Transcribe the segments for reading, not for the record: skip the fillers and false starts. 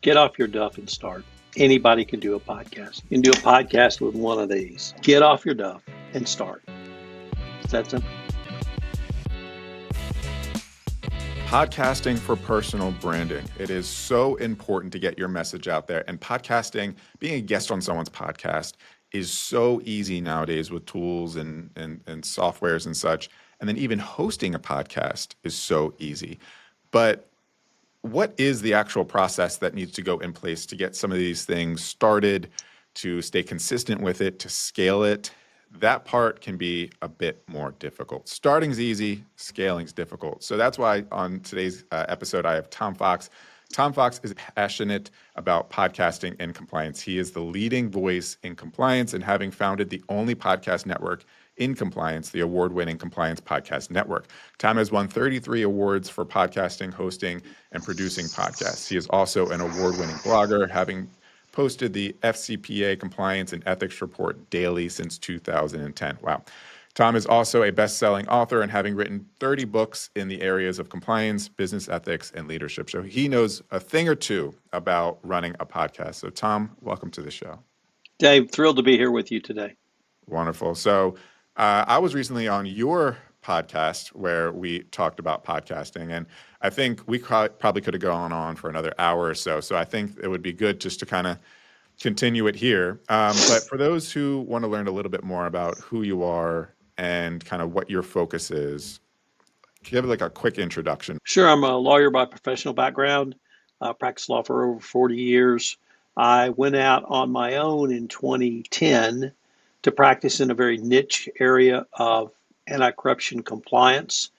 Get off your duff and start. Anybody can do a podcast. You can do a podcast with one of these. Get off your duff and start. It's that simple. Podcasting for personal branding. It is so important to get your message out there. And podcasting, being a guest on someone's podcast, is so easy nowadays with tools and softwares and such. And then even hosting a podcast is so easy. But what is the actual process that needs to go in place to get some of these things started, to stay consistent with it, to scale it? That part can be a bit more difficult. Starting's easy, scaling's difficult. So that's why on today's episode, I have Tom Fox. Tom Fox is passionate about podcasting and compliance. He is the leading voice in compliance and having founded the only podcast network in compliance, the award-winning Compliance Podcast Network. Tom has won 33 awards for podcasting, hosting, and producing podcasts. He is also an award-winning blogger, having posted the FCPA Compliance and Ethics Report daily since 2010. Wow. Tom is also a best-selling author and having written 30 books in the areas of compliance, business ethics, and leadership. So he knows a thing or two about running a podcast. So Tom, welcome to the show. Dave, thrilled to be here with you today. Wonderful. So I was recently on your podcast where we talked about podcasting, and I think we probably could have gone on for another hour or so. So I think it would be good just to kind of continue it here. But for those who want to learn a little bit more about who you are and kind of what your focus is, give like a quick introduction. Sure, I'm a lawyer by professional background. Practiced law for over 40 years. I went out on my own in 2010 to practice in a very niche area of anti-corruption compliance.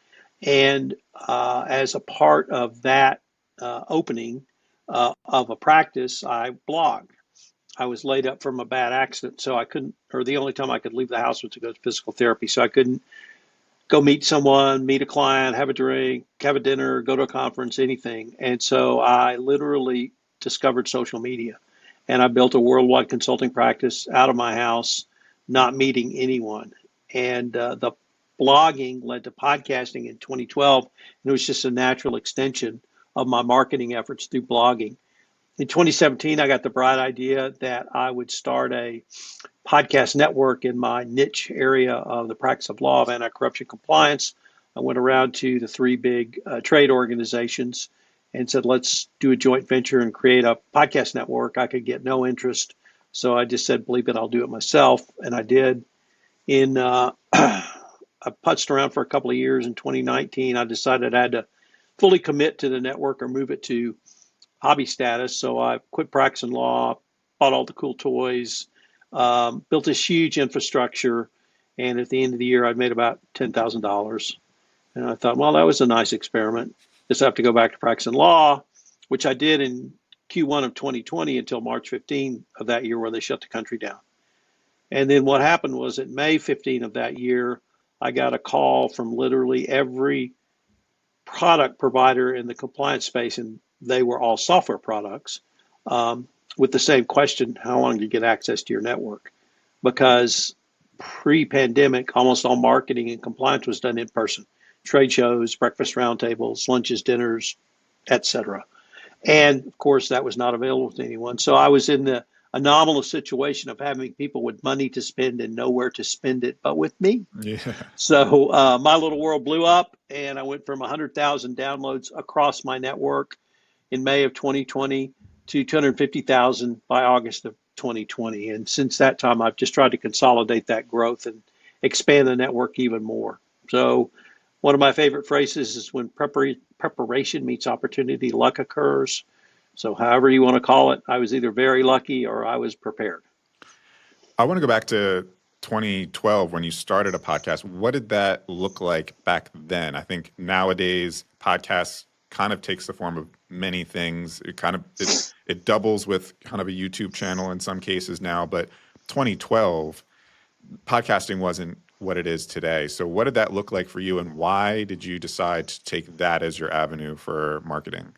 And as a part of that opening of a practice, I blogged. I was laid up from a bad accident, so I couldn't, or the only time I could leave the house was to go to physical therapy. So I couldn't go meet someone, meet a client, have a drink, have a dinner, go to a conference, anything. And so I literally discovered social media. And I built a worldwide consulting practice out of my house, not meeting anyone. And the blogging led to podcasting in 2012. And it was just a natural extension of my marketing efforts through blogging. In 2017, I got the bright idea that I would start a podcast network in my niche area of the practice of law of anti-corruption compliance. I went around to the three big trade organizations and said, let's do a joint venture and create a podcast network. I could get no interest. So I just said, believe it, I'll do it myself. And I did. I putzed around for a couple of years. In 2019, I decided I had to fully commit to the network or move it to hobby status. So I quit practicing law, bought all the cool toys, built this huge infrastructure. And at the end of the year, I'd made about $10,000. And I thought, well, that was a nice experiment. Just have to go back to practicing law, which I did in Q1 of 2020 until March 15 of that year, where they shut the country down. And then what happened was at May 15 of that year, I got a call from literally every product provider in the compliance space, and they were all software products, with the same question: how long do you get access to your network? Because pre-pandemic, almost all marketing and compliance was done in person. Trade shows, breakfast roundtables, lunches, dinners, etc. And of course, that was not available to anyone. So I was in the anomalous situation of having people with money to spend and nowhere to spend it but with me. Yeah. So my little world blew up, and I went from 100,000 downloads across my network in May of 2020 to 250,000 by August of 2020. And since that time, I've just tried to consolidate that growth and expand the network even more. So one of my favorite phrases is when preparation meets opportunity, luck occurs. So however you want to call it, I was either very lucky or I was prepared. I want to go back to 2012 when you started a podcast. What did that look like back then? I think nowadays podcasts kind of takes the form of many things. It doubles with kind of a YouTube channel in some cases now, but 2012 podcasting wasn't what it is today. So what did that look like for you, and why did you decide to take that as your avenue for marketing?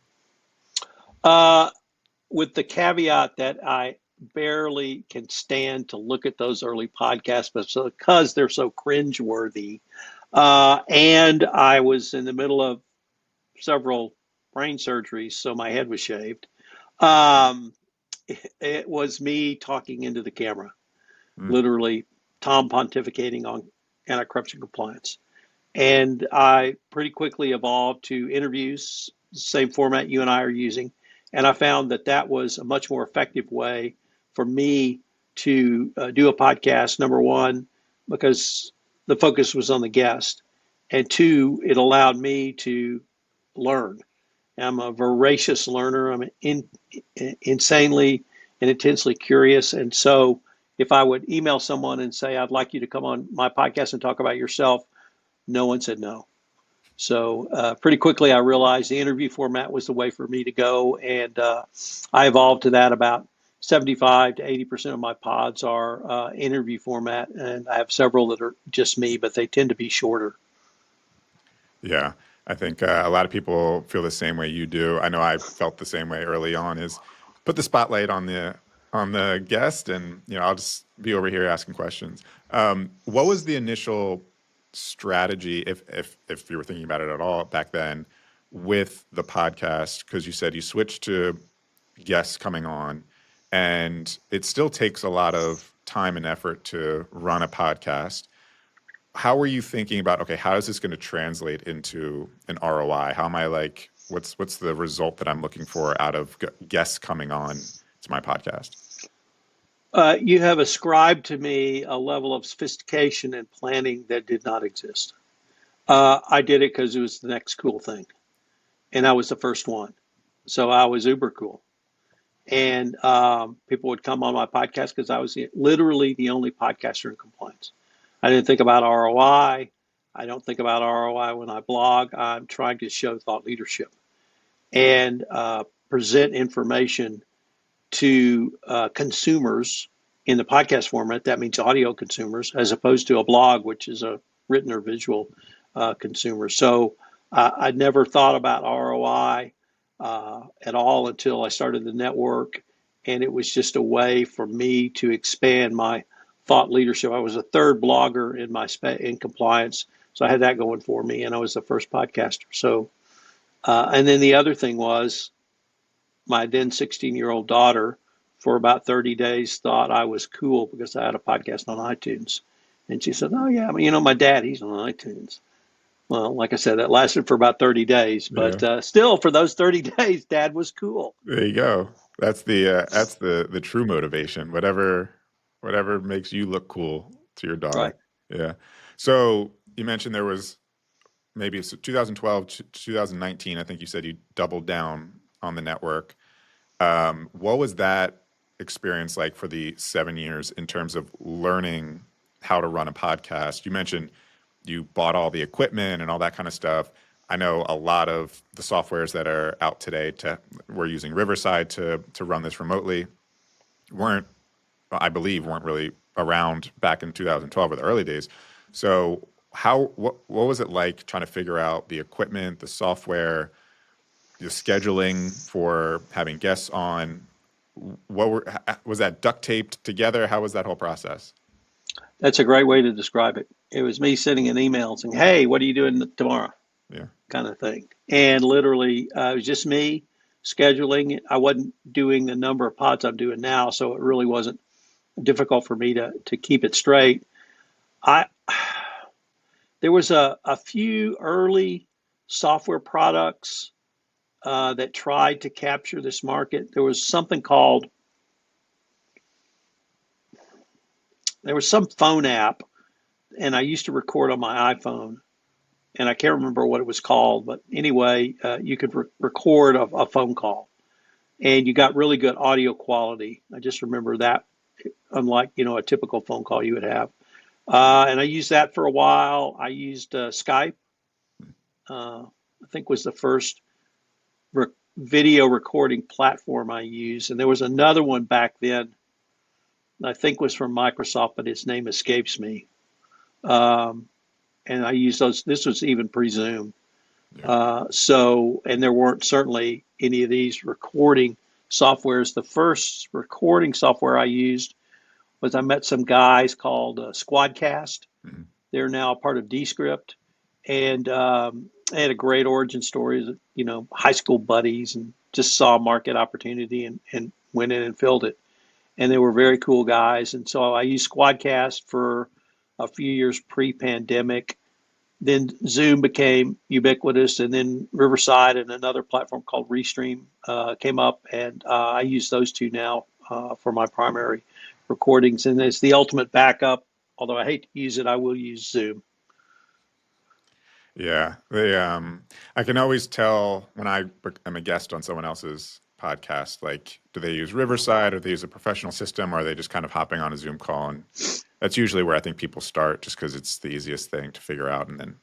With the caveat that I barely can stand to look at those early podcasts, but because they're so cringeworthy, and I was in the middle of several brain surgeries, so my head was shaved. Um, it was me talking into the camera, Mm, literally Tom pontificating on anti-corruption compliance. And I pretty quickly evolved to interviews, same format you and I are using. And I found that that was a much more effective way for me to do a podcast. Number one, because the focus was on the guest. And two, it allowed me to learn. I'm a voracious learner. Insanely and intensely curious. And so if I would email someone and say, I'd like you to come on my podcast and talk about yourself, no one said no. So pretty quickly, I realized the interview format was the way for me to go, and I evolved to that. About 75 to 80% of my pods are interview format, and I have several that are just me, but they tend to be shorter. yeah, I think a lot of people feel the same way you do. I know I felt the same way early on. Is put the spotlight on the guest, and I'll just be over here asking questions. What was the initial strategy, if you were thinking about it at all back then, with the podcast? Because you said you switched to guests coming on, and it still takes a lot of time and effort to run a podcast. How were you thinking about, okay, how is this going to translate into an ROI? How am I like, what's the result that I'm looking for out of guests coming on to my podcast? You have ascribed to me a level of sophistication and planning that did not exist. I did it because it was the next cool thing, and I was the first one. So I was uber cool. And people would come on my podcast because I was literally the only podcaster in compliance. I didn't think about ROI. I don't think about ROI when I blog. I'm trying to show thought leadership and present information to consumers in the podcast format. That means audio consumers, as opposed to a blog, which is a written or visual consumer. So I never thought about ROI at all until I started the network, and it was just a way for me to expand my thought leadership. I was a third blogger in my in compliance, so I had that going for me, and I was the first podcaster. So, and then the other thing was my then 16-year-old daughter, for about 30 days, thought I was cool because I had a podcast on iTunes. And she said, "Oh, yeah, I mean, my dad, he's on iTunes." Well, like I said, that lasted for about 30 days, Yeah, but still, for those 30 days, dad was cool. there you go. That's the true motivation. Whatever makes you look cool to your Right. daughter. Yeah. So you mentioned there was maybe it's 2012 to 2019. I think you said you doubled down on the network. What was that experience like for the 7 years in terms of learning how to run a podcast? You mentioned you bought all the equipment and all that kind of stuff. I know a lot of the softwares that are out today we're using Riverside to run this remotely weren't, I believe, weren't really around back in 2012 or the early days. So what was it like trying to figure out the equipment, the software, the scheduling for having guests on? Was that duct taped together? How was that whole process? That's a great way to describe it. It was me sending an email saying, "Hey, what are you doing tomorrow?" Yeah. kind of thing. And literally, it was just me scheduling. I wasn't doing the number of pods I'm doing now, so it really wasn't difficult for me to keep it straight. I There was a few early software products that tried to capture this market. There was some phone app, and I used to record on my iPhone, and I can't remember what it was called, but anyway, you could record a phone call, and you got really good audio quality. I just remember that, unlike a typical phone call you would have. And I used that for a while. I used Skype. I think was the first re- video recording platform I used, and there was another one back then. I think was from Microsoft, but its name escapes me. Um, and I used those. This was even pre-Zoom. Yeah. And there weren't certainly any of these recording softwares. The first recording software I used was I met some guys called Squadcast. Mhm. They're now a part of Descript, and they had a great origin story. High school buddies, and just saw market opportunity and went in and filled it. And they were very cool guys. And so I used Squadcast for a few years pre-pandemic. Then Zoom became ubiquitous, and then Riverside and another platform called Restream came up, and I use those two now for my primary recordings. And it's the ultimate backup. Although I hate to use it, I will use Zoom. Yeah, I can always tell when I'm a guest on someone else's podcast, like, do they use Riverside or do they use a professional system, or are they just kind of hopping on a Zoom call? And that's usually where I think people start, just because it's the easiest thing to figure out, and then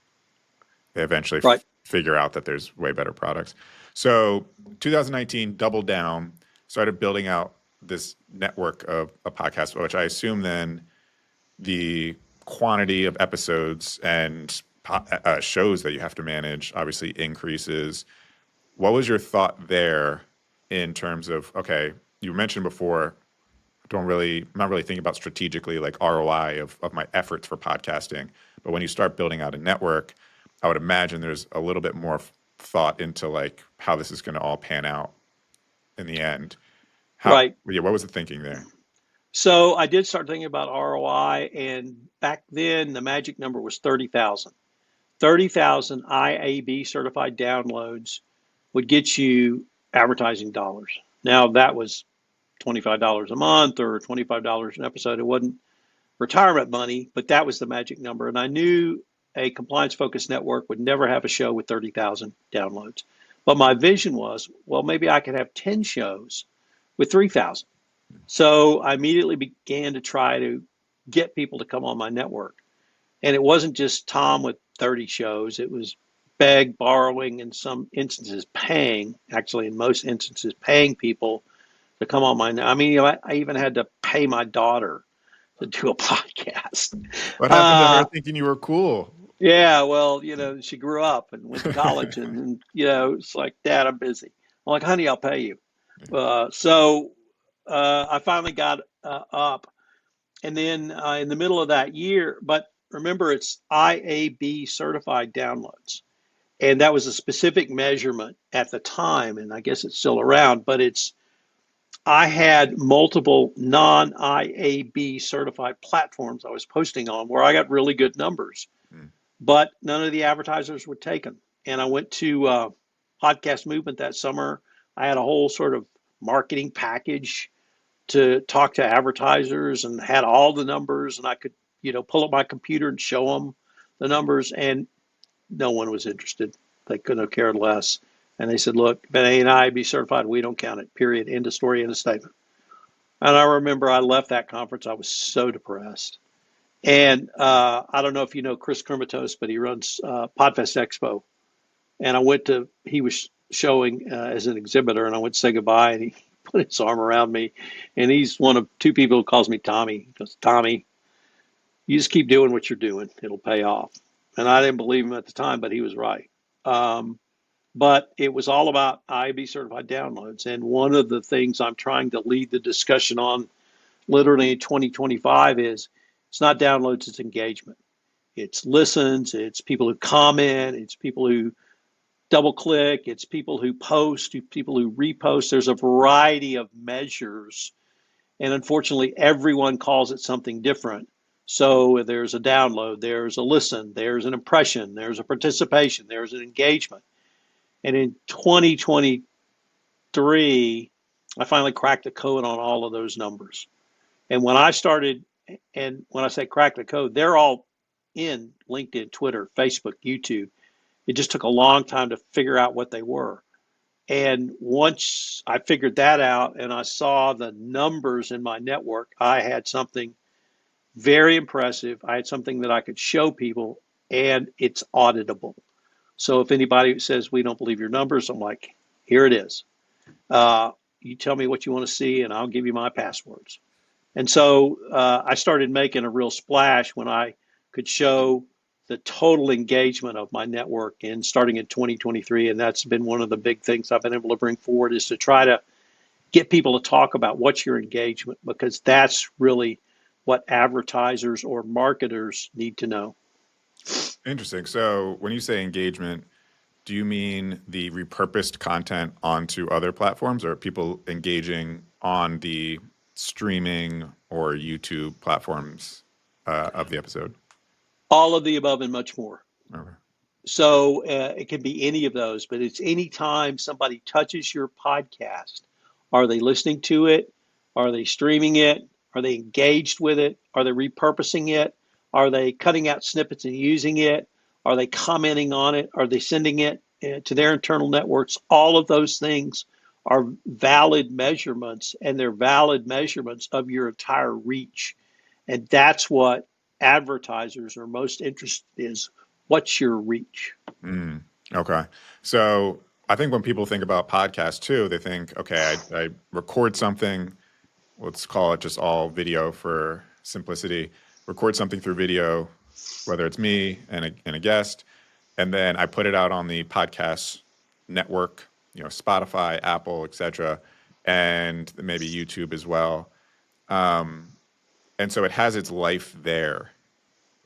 they eventually Right. figure out that there's way better products. So 2019, doubled down, started building out this network of a podcast, which I assume then the quantity of episodes and shows that you have to manage obviously increases. What was your thought there in terms of, okay, you mentioned before, I'm not really thinking about strategically like ROI of my efforts for podcasting. But when you start building out a network, I would imagine there's a little bit more thought into like how this is going to all pan out in the end. Right. Yeah, what was the thinking there? So I did start thinking about ROI, and back then the magic number was 30,000. 30,000 IAB certified downloads would get you advertising dollars. Now that was $25 a month or $25 an episode. It wasn't retirement money, but that was the magic number. And I knew a compliance focused network would never have a show with 30,000 downloads. But my vision was, well, maybe I could have 10 shows with 3,000. So I immediately began to try to get people to come on my network. And it wasn't just Tom with 30 shows, it was beg, borrowing, in some instances paying, actually, in most instances, paying people to come on my. I mean, I even had to pay my daughter to do a podcast. What happened to her Uh, thinking you were cool? yeah, well, she grew up and went to college, and it's like, Dad, I'm busy. I'm like, honey, I'll pay you. So I finally got up, and then in the middle of that year, but remember, it's IAB certified downloads. And that was a specific measurement at the time, and I guess it's still around, but I had multiple non IAB certified platforms I was posting on where I got really good numbers, Hmm. but none of the advertisers would take them. And I went to Podcast Movement that summer. I had a whole sort of marketing package to talk to advertisers and had all the numbers, and I could, pull up my computer and show them the numbers, and no one was interested. They couldn't have cared less. And they said, look, if it ain't IAB certified, we don't count it. Period. End of story, end of statement. And I remember I left that conference. I was so depressed. And I don't know if you know Chris Kermatos, but he runs Podfest Expo. And he was showing as an exhibitor, and I went to say goodbye, and he put his arm around me. And he's one of two people who calls me Tommy. He goes, Tommy, you just keep doing what you're doing. It'll pay off. And I didn't believe him at the time, but he was right. But it was all about IAB certified downloads. And one of the things I'm trying to lead the discussion on literally in 2025 is it's not downloads, it's engagement. It's listens, it's people who comment, it's people who double click, it's people who post, people who repost. There's a variety of measures. And unfortunately, everyone calls it something different. So there's a download, there's a listen, there's an impression, there's a participation, there's an engagement. And in 2023, I finally cracked the code on all of those numbers. And when I started, and when I say crack the code, they're all in LinkedIn, Twitter, Facebook, YouTube. It just took a long time to figure out what they were. And once I figured that out and I saw the numbers in my network, I had something very impressive. I had something that I could show people, and it's auditable. So if anybody says we don't believe your numbers, I'm like, here it is. You tell me what you want to see, and I'll give you my passwords. And so I started making a real splash when I could show the total engagement of my network and starting in 2023. And that's been one of the big things I've been able to bring forward, is to try to get people to talk about what's your engagement, because that's really what advertisers or marketers need to know. Interesting. So when you say engagement, Do you mean the repurposed content onto other platforms, or people engaging on the streaming or YouTube platforms of the episode? All of the above and much more. Okay. So it can be any of those, but it's any time somebody touches your podcast. Are they listening to it? Are they streaming it? Are they engaged with it? Are they repurposing it? Are they cutting out snippets and using it? Are they commenting on it? Are they sending it to their internal networks? All of those things are valid measurements, and they're valid measurements of your entire reach. And that's what advertisers are most interested in, is what's your reach? Mm, okay. So I think when people think about podcasts too, they think, okay, I record something, let's call it just all video for simplicity, record something through video, whether it's me and a guest, and then I put it out on the podcast network, Spotify, Apple, etc., and maybe YouTube as well. And so it has its life there.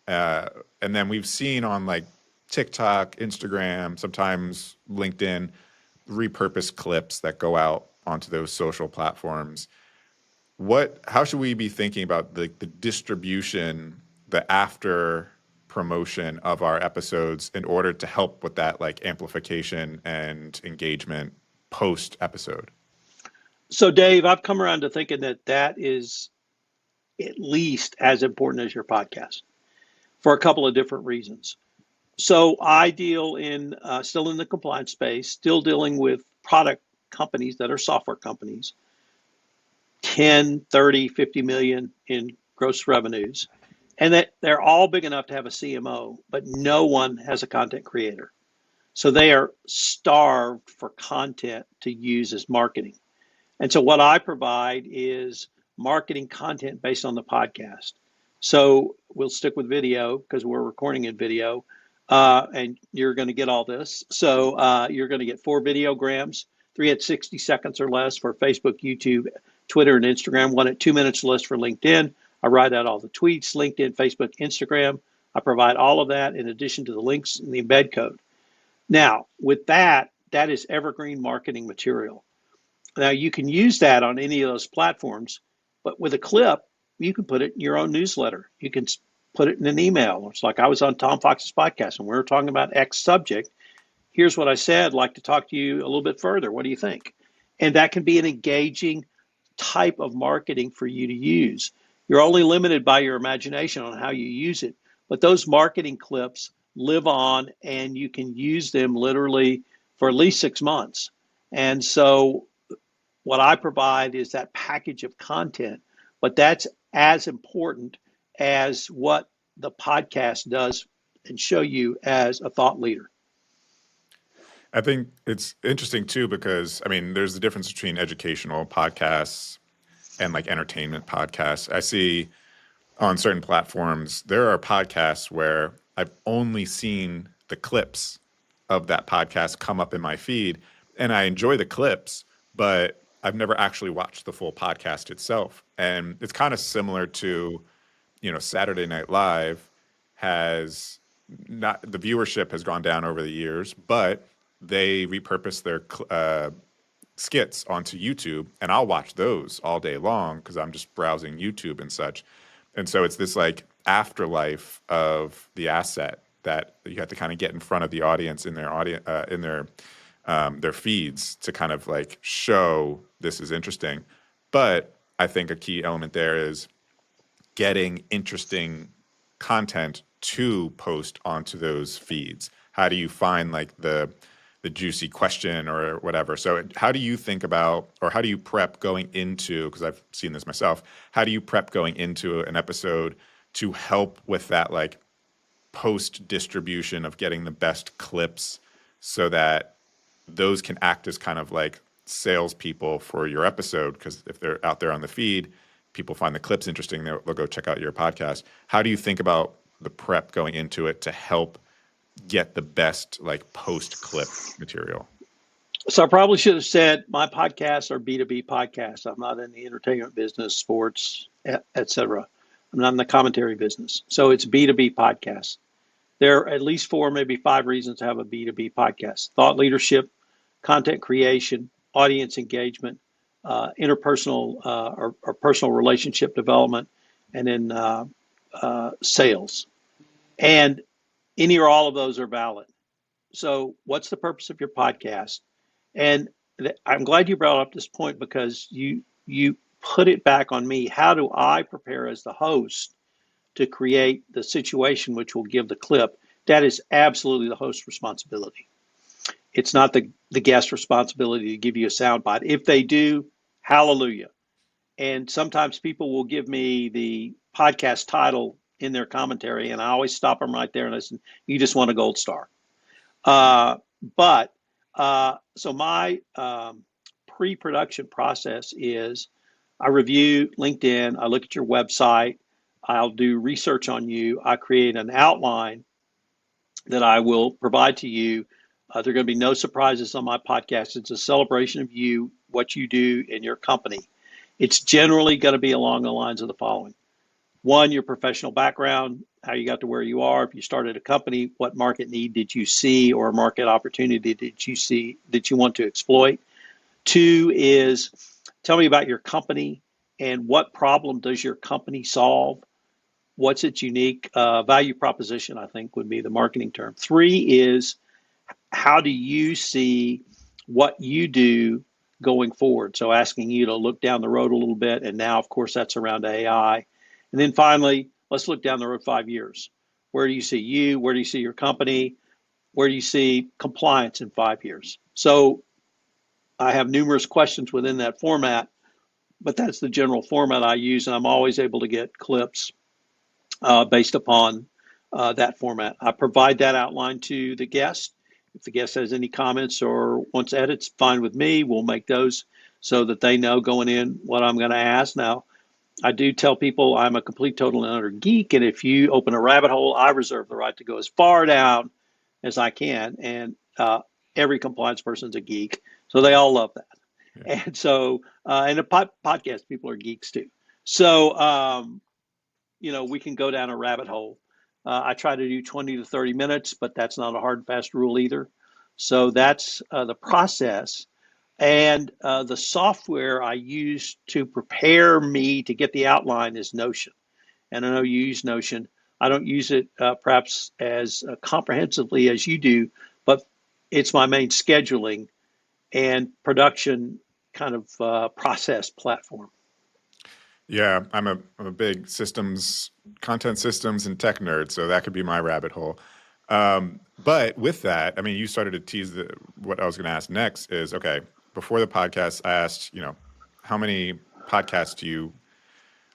Uh, and then we've seen on like TikTok, Instagram, sometimes LinkedIn, repurposed clips that go out onto those social platforms. How should we be thinking about the distribution, the after promotion of our episodes in order to help with that like amplification and engagement post episode? So, Dave, I've come around to thinking that that is at least as important as your podcast for a couple of different reasons. So, I deal in still in the compliance space, still dealing with product companies that are software companies, 10, 30, 50 million in gross revenues, and that they're all big enough to have a CMO, but no one has a content creator. So they are starved for content to use as marketing. And so what I provide is marketing content based on the podcast. So we'll stick with video because we're recording in video, and you're going to get all this. So you're going to get 4 videograms, 3 at 60 seconds or less for Facebook, YouTube, Twitter, and Instagram, 1 at 2 minutes or less for LinkedIn. I write out all the tweets, LinkedIn, Facebook, Instagram. I provide all of that in addition to the links and the embed code. Now, with that, that is evergreen marketing material. Now, you can use that on any of those platforms, but with a clip, you can put it in your own newsletter. You can put it in an email. It's like I was on Tom Fox's podcast and we were talking about X subject. Here's what I said. I'd like to talk to you a little bit further. What do you think? And that can be an engaging type of marketing for you to use. You're only limited by your imagination on how you use it, but those marketing clips live on and you can use them literally for at least 6 months. And so what I provide is that package of content, but that's as important as what the podcast does and show you as a thought leader. I think it's interesting too because I mean, there's the difference between educational podcasts and like entertainment podcasts. I see on certain platforms there are podcasts where I've only seen the clips of that podcast come up in my feed, and I enjoy the clips, but I've never actually watched the full podcast itself. And it's kind of similar to, Saturday Night Live has not the viewership has gone down over the years, but they repurpose their skits onto YouTube, and I'll watch those all day long because I'm just browsing YouTube and such. And so it's this like afterlife of the asset that you have to kind of get in front of the audience in their audience in their feeds to kind of like show this is interesting. But I think a key element there is getting interesting content to post onto those feeds. How do you find like the juicy question or whatever? So how do you think about, or how do you prep going into, because I've seen this myself, how do you prep going into an episode to help with that like post distribution of getting the best clips so that those can act as kind of like salespeople for your episode? Because if they're out there on the feed, people find the clips interesting, they'll go check out your podcast. How do you think about the prep going into it to help get the best like post clip material? So I probably should have said my podcasts are B2B podcasts. I'm not in the entertainment business, sports, et cetera. I'm not in the commentary business. So it's B2B podcasts. There are at least four, maybe five reasons to have a B2B podcast: thought leadership, content creation, audience engagement, interpersonal or personal relationship development, and then sales. And any or all of those are valid. So, what's the purpose of your podcast? And I'm glad you brought up this point because you put it back on me. How do I prepare as the host to create the situation which will give the clip? That is absolutely the host's responsibility. It's not the guest's responsibility to give you a soundbite. If they do, hallelujah. And sometimes people will give me the podcast title in their commentary, and I always stop them right there and listen. You just want a gold star. But so my pre-production process is I review LinkedIn, I look at your website, I'll do research on you, I create an outline that I will provide to you. There are going to be no surprises on my podcast. It's a celebration of you, what you do in your company. It's generally going to be along the lines of the following. One, your professional background, how you got to where you are. If you started a company, what market need did you see or market opportunity did you see that you want to exploit? Two is tell me about your company and what problem does your company solve? What's its unique value proposition, I think would be the marketing term. Three is how do you see what you do going forward? So asking you to look down the road a little bit. And now, of course, that's around AI. And then finally, let's look down the road 5 years. Where do you see you? Where do you see your company? Where do you see compliance in 5 years? So I have numerous questions within that format, but that's the general format I use. And I'm always able to get clips based upon that format. I provide that outline to the guest. If the guest has any comments or wants edits, fine with me. We'll make those so that they know going in what I'm going to ask. Now, I do tell people I'm a complete, total, and utter geek. And if you open a rabbit hole, I reserve the right to go as far down as I can. And every compliance person's a geek. So they all love that. Yeah. And so, and the podcast people are geeks too. So, we can go down a rabbit hole. I try to do 20 to 30 minutes, but that's not a hard and fast rule either. So that's the process. And the software I use to prepare me to get the outline is Notion. And I know you use Notion. I don't use it perhaps as comprehensively as you do, but it's my main scheduling and production kind of process platform. Yeah, I'm a big content systems and tech nerd, so that could be my rabbit hole. But with that, I mean, you started to tease what I was going to ask next is, okay, before the podcast, I asked, how many podcasts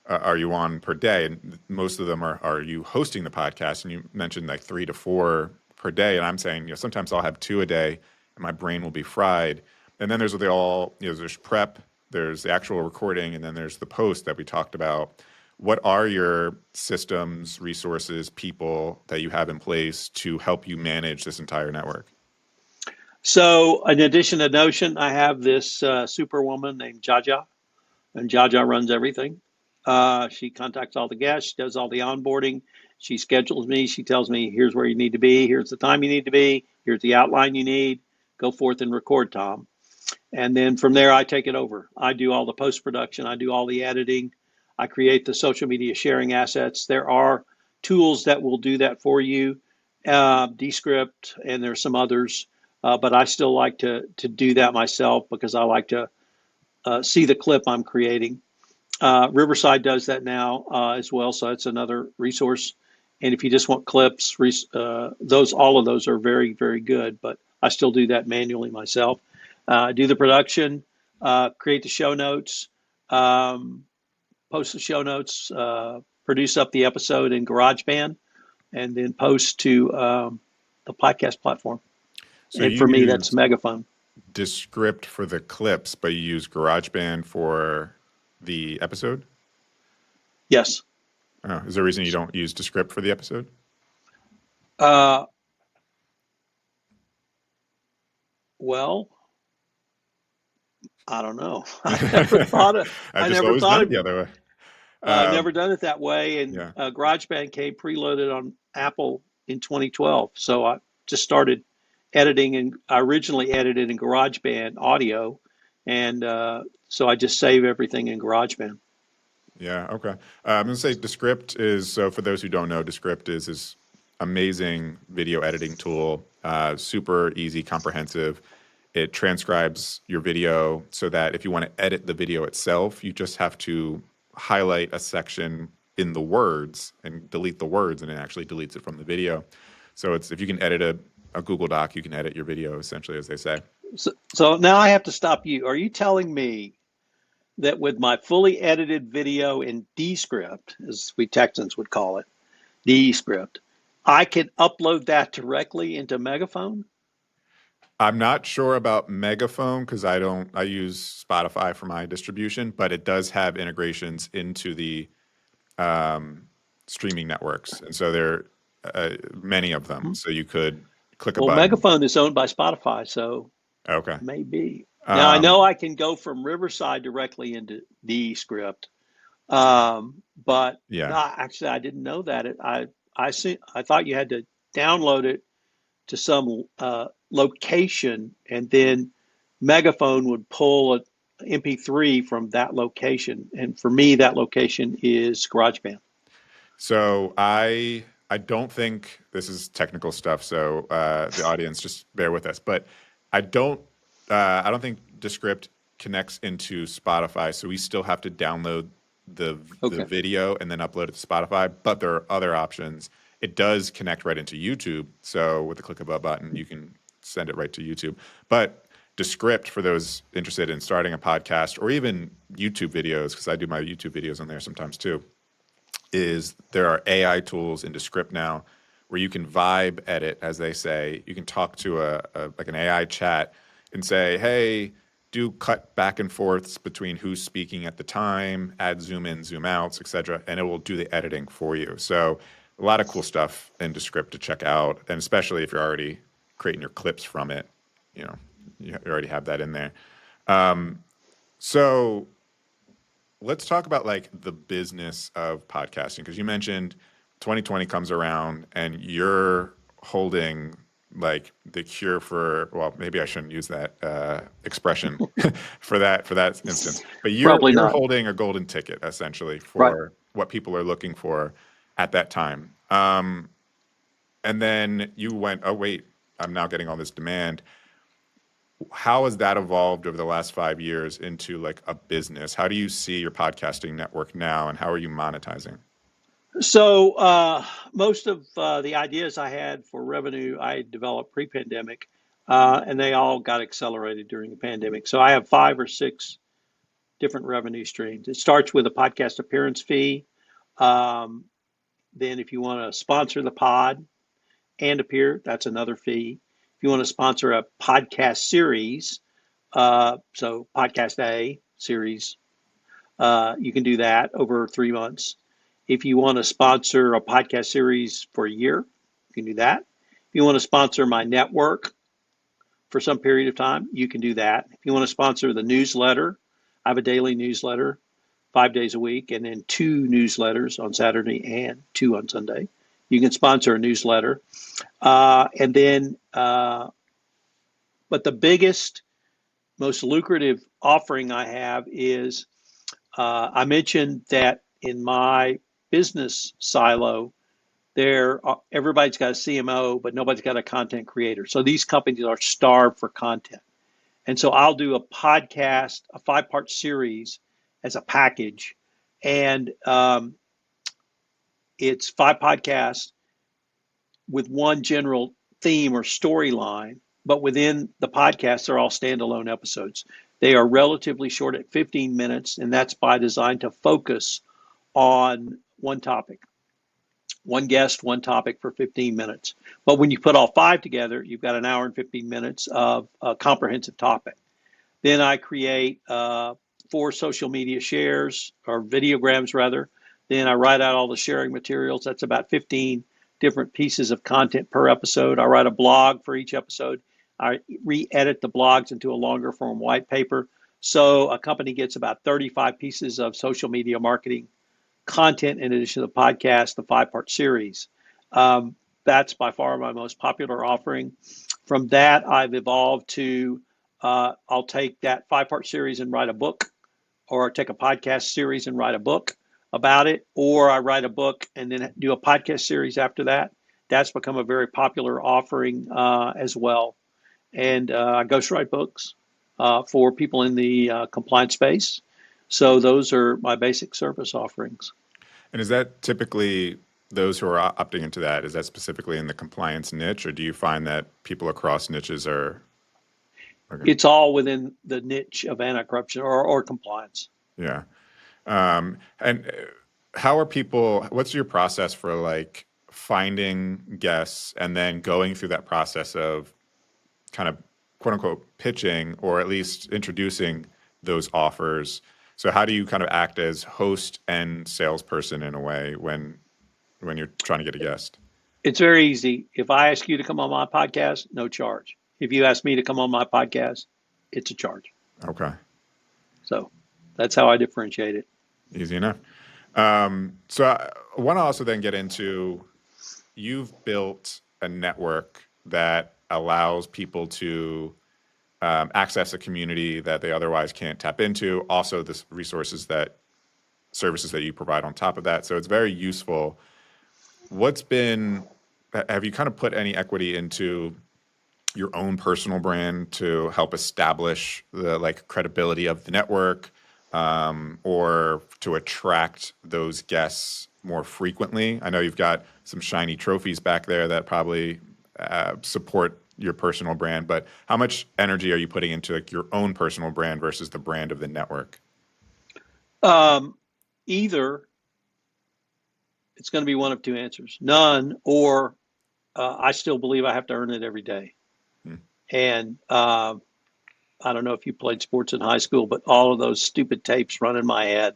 are you on per day? And most of them are you hosting the podcast? And you mentioned like 3 to 4 per day. And I'm saying, sometimes I'll have 2 a day and my brain will be fried. And then there's there's prep, there's the actual recording, and then there's the post that we talked about. What are your systems, resources, people that you have in place to help you manage this entire network? So in addition to Notion, I have this superwoman named Jaja, and Jaja runs everything. She contacts all the guests, she does all the onboarding, she schedules me, she tells me, here's where you need to be, here's the time you need to be, here's the outline you need, go forth and record, Tom. And then from there, I take it over. I do all the post-production, I do all the editing, I create the social media sharing assets. There are tools that will do that for you, Descript, and there's some others. But I still like to do that myself because I like to see the clip I'm creating. Riverside does that now as well, so that's another resource. And if you just want clips, all of those are very, very good. But I still do that manually myself. Do the production, create the show notes, post the show notes, produce up the episode in GarageBand, and then post to the podcast platform. So and for me, that's megaphone. Descript for the clips, but you use GarageBand for the episode? Yes. Oh, is there a reason you don't use Descript for the episode? Well, I don't know. I never thought of. I never thought it the other way. Never done it that way. And GarageBand came preloaded on Apple in 2012. So I just started editing, and I originally edited in GarageBand audio, and so I just save everything in GarageBand. Yeah. Okay. I'm gonna say Descript is, so for those who don't know, Descript is this amazing video editing tool. Super easy, comprehensive. It transcribes your video so that if you want to edit the video itself, you just have to highlight a section in the words and delete the words, and it actually deletes it from the video. So it's, if you can edit a Google Doc, you can edit your video essentially, as they say. So now I have to stop you. Are you telling me that with my fully edited video in Descript, as we Texans would call it, Descript, I can upload that directly into Megaphone? I'm not sure about Megaphone because I use Spotify for my distribution, but it does have integrations into the um, streaming networks, and so there are many of them. So you could click a Well, button. Megaphone is owned by Spotify, so Okay. maybe. Now I Um, know I can go from Riverside directly into Descript, but no, yeah. actually I didn't know that. I thought you had to download it to some location, and then Megaphone would pull a MP3 from that location. And for me, that location is GarageBand. So I don't think this is technical stuff. So the audience, just bear with us. But I don't I don't think Descript connects into Spotify. So we still have to download the Okay. video and then upload it to Spotify. But there are other options. It does connect right into YouTube. So with the click of a button, you can send it right to YouTube. But Descript, for those interested in starting a podcast or even YouTube videos, because I do my YouTube videos on there sometimes too, is there are AI tools in Descript now where you can vibe edit, as they say. You can talk to a like an AI chat and say, "Hey, do cut back and forths between who's speaking at the time, add zoom in, zoom outs, etc.," and it will do the editing for you. So a lot of cool stuff in Descript to check out, and especially if you're already creating your clips from it, you know, you already have that in there. So let's talk about like the business of podcasting, because you mentioned 2020 comes around and you're holding like the cure for, well, maybe I shouldn't use that expression for that instance, but Probably you're not. holding a golden ticket essentially Right. for what people are looking for at that time. And then you went, oh wait, I'm now getting all this demand. How has that evolved over the last 5 years into like a business? How do you see your podcasting network now, and how are you monetizing? So most of the ideas I had for revenue I developed pre-pandemic, and they all got accelerated during the pandemic. So I have 5 or 6 different revenue streams. It starts with a podcast appearance fee. Um, then if you want to sponsor the pod and appear, that's another fee. If you want to sponsor a podcast series, so podcast A series, you can do that over 3 months. If you want to sponsor a podcast series for a year, you can do that. If you want to sponsor my network for some period of time, you can do that. If you want to sponsor the newsletter, I have a daily newsletter 5 days a week, and then 2 newsletters on Saturday and 2 on Sunday. You can sponsor a newsletter. And then, but the biggest, most lucrative offering I have is I mentioned that in my business silo, everybody's got a CMO, but nobody's got a content creator. So these companies are starved for content. And so I'll do a podcast, a 5-part series as a package. And it's 5 podcasts with one general theme or storyline. But within the podcast, they're all standalone episodes. They are relatively short at 15 minutes, and that's by design to focus on one topic, one guest, one topic for 15 minutes. But when you put all 5 together, you've got an hour and 15 minutes of a comprehensive topic. Then I create 4 social media shares or videograms rather. Then I write out all the sharing materials. That's about 15 different pieces of content per episode. I write a blog for each episode. I re-edit the blogs into a longer form white paper. So a company gets about 35 pieces of social media marketing content in addition to the podcast, the 5-part series. Um, That's by far my most popular offering. From that, I've evolved to I'll take that 5-part series and write a book, or take a podcast series and write a book about it, or I write a book and then do a podcast series after that. That's become a very popular offering as well. And I ghostwrite books for people in the compliance space. So those are my basic service offerings. And is that typically those who are opting into that? Is that specifically in the compliance niche, or do you find that people across niches are? Okay. It's all within the niche of anti-corruption or compliance. Yeah. And how are people? What's your process for like finding guests and then going through that process of kind of quote unquote pitching, or at least introducing those offers? So how do you kind of act as host and salesperson in a way when you're trying to get a guest? It's very easy. If I ask you to come on my podcast, no charge. If you ask me to come on my podcast, it's a charge. Okay. So that's how I differentiate it. Easy enough. So I want to also then get into, you've built a network that allows people to access a community that they otherwise can't tap into. Also, the services that you provide on top of that. So it's very useful. Have you kind of put any equity into your own personal brand to help establish the like credibility of the network, or to attract those guests more frequently? I know you've got some shiny trophies back there that probably support your personal brand, but how much energy are you putting into like your own personal brand versus the brand of the network? Either it's going to be one of two answers: none, or I still believe I have to earn it every day. Hmm. And I don't know if you played sports in high school, but all of those stupid tapes run in my head.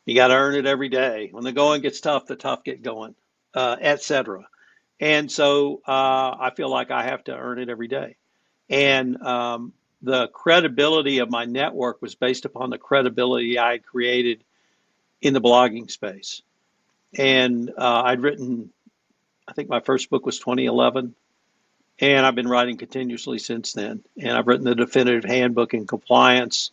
You got to earn it every day. When the going gets tough, the tough get going, etc. And so I feel like I have to earn it every day. And the credibility of my network was based upon the credibility I had created in the blogging space. And I'd written, I think my first book was 2011. And I've been writing continuously since then. And I've written the definitive handbook in compliance.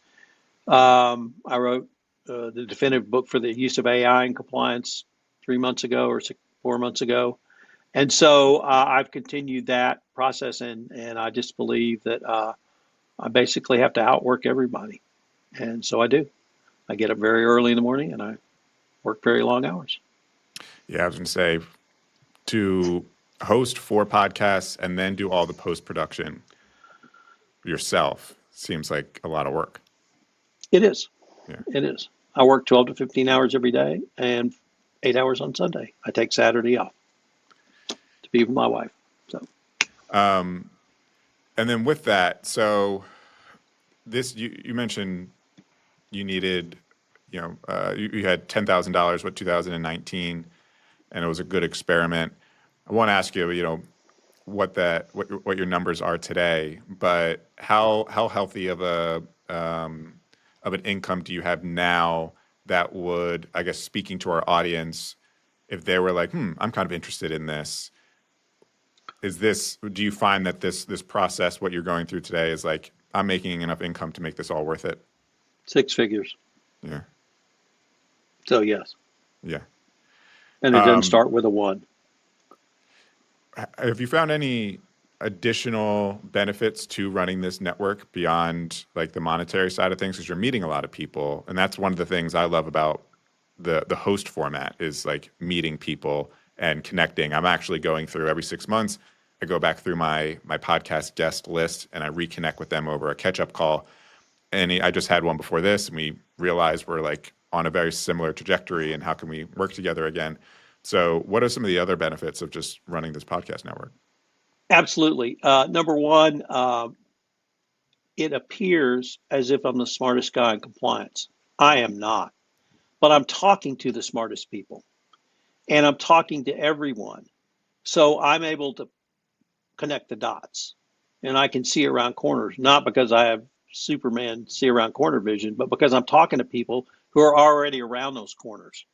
I wrote the definitive book for the use of AI in compliance 3 months ago or 4 months ago. And so I've continued that process, and I just believe that I basically have to outwork everybody. And so I do. I get up very early in the morning and I work very long hours. Yeah, I was going to say, to host 4 podcasts and then do all the post-production yourself seems like a lot of work. It is. Yeah. It is. I work 12 to 15 hours every day and 8 hours on Sunday. I take Saturday off to be with my wife. So, and then with that, so this, you mentioned you needed, you had $10,000, 2019, and it was a good experiment. I want to ask you, what your numbers are today, but how healthy of an income do you have now that would, I guess, speaking to our audience, if they were like, I'm kind of interested in this, do you find that this process, what you're going through today, is like, I'm making enough income to make this all worth it? 6 figures. Yeah. So yes. Yeah. And it doesn't start with a 1. Have you found any additional benefits to running this network beyond like the monetary side of things? Because you're meeting a lot of people, and that's one of the things I love about the host format, is like meeting people and connecting. I'm actually going through every 6 months. I go back through my podcast guest list and I reconnect with them over a catch-up call. And I just had one before this, and we realized we're like on a very similar trajectory, and how can we work together again? So what are some of the other benefits of just running this podcast network? Absolutely. Number one, it appears as if I'm the smartest guy in compliance. I am not, but I'm talking to the smartest people, and I'm talking to everyone. So I'm able to connect the dots, and I can see around corners, not because I have Superman see around corner vision, but because I'm talking to people who are already around those corners.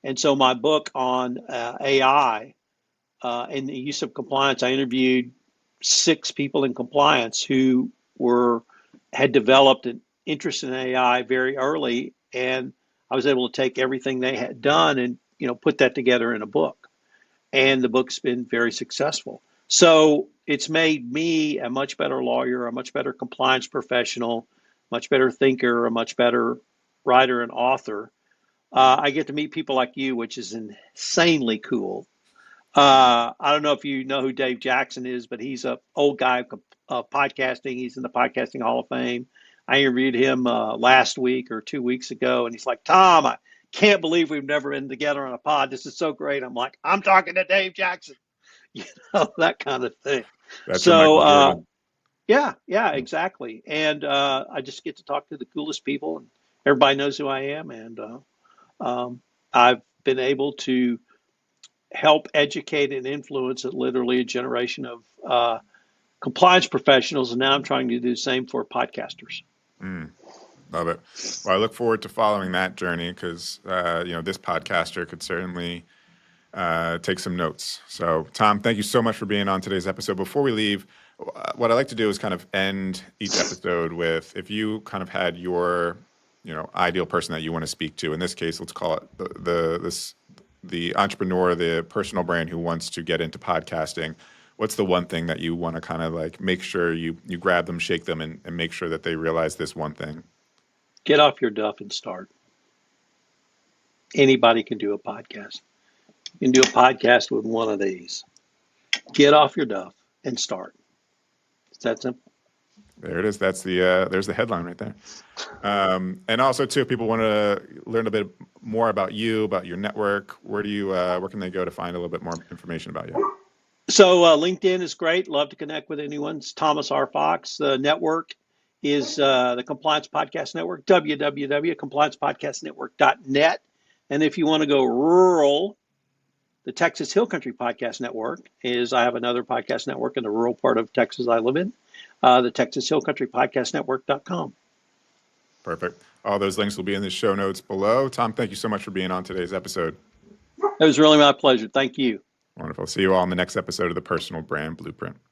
And so my book on AI in the use of compliance. I interviewed 6 people in compliance who had developed an interest in AI very early, and I was able to take everything they had done and put that together in a book. And the book's been very successful. So it's made me a much better lawyer, a much better compliance professional, much better thinker, a much better writer and author. I get to meet people like you, which is insanely cool. I don't know if you know who Dave Jackson is, but he's an old guy of podcasting. He's in the Podcasting Hall of Fame. I interviewed him last week or 2 weeks ago, and he's like, Tom, I can't believe we've never been together on a pod. This is so great. I'm like, I'm talking to Dave Jackson, that kind of thing. That's your So, Michael Jordan. yeah, exactly. And I just get to talk to the coolest people, and everybody knows who I am. And I've been able to help educate and influence literally a generation of compliance professionals. And now I'm trying to do the same for podcasters. Love it. Well, I look forward to following that journey because, this podcaster could certainly take some notes. So, Tom, thank you so much for being on today's episode. Before we leave, what I like to do is kind of end each episode with, if you kind of had your, ideal person that you want to speak to. In this case, let's call it the entrepreneur, the personal brand who wants to get into podcasting. What's the one thing that you want to kind of like make sure you grab them, shake them, and make sure that they realize this one thing? Get off your duff and start. Anybody can do a podcast. You can do a podcast with one of these. Get off your duff and start. It's that simple. There it is. That's there's the headline right there. And also, too, if people want to learn a bit more about you, about your network, where can they go to find a little bit more information about you? So LinkedIn is great. Love to connect with anyone. It's Thomas R. Fox. The network is the Compliance Podcast Network, www.compliancepodcastnetwork.net. And if you want to go rural, the Texas Hill Country Podcast Network I have another podcast network in the rural part of Texas I live in, the Texas Hill Country Podcast Network.com. Perfect. All those links will be in the show notes below. Tom, thank you so much for being on today's episode. It was really my pleasure. Thank you. Wonderful. See you all in the next episode of the Personal Brand Blueprint.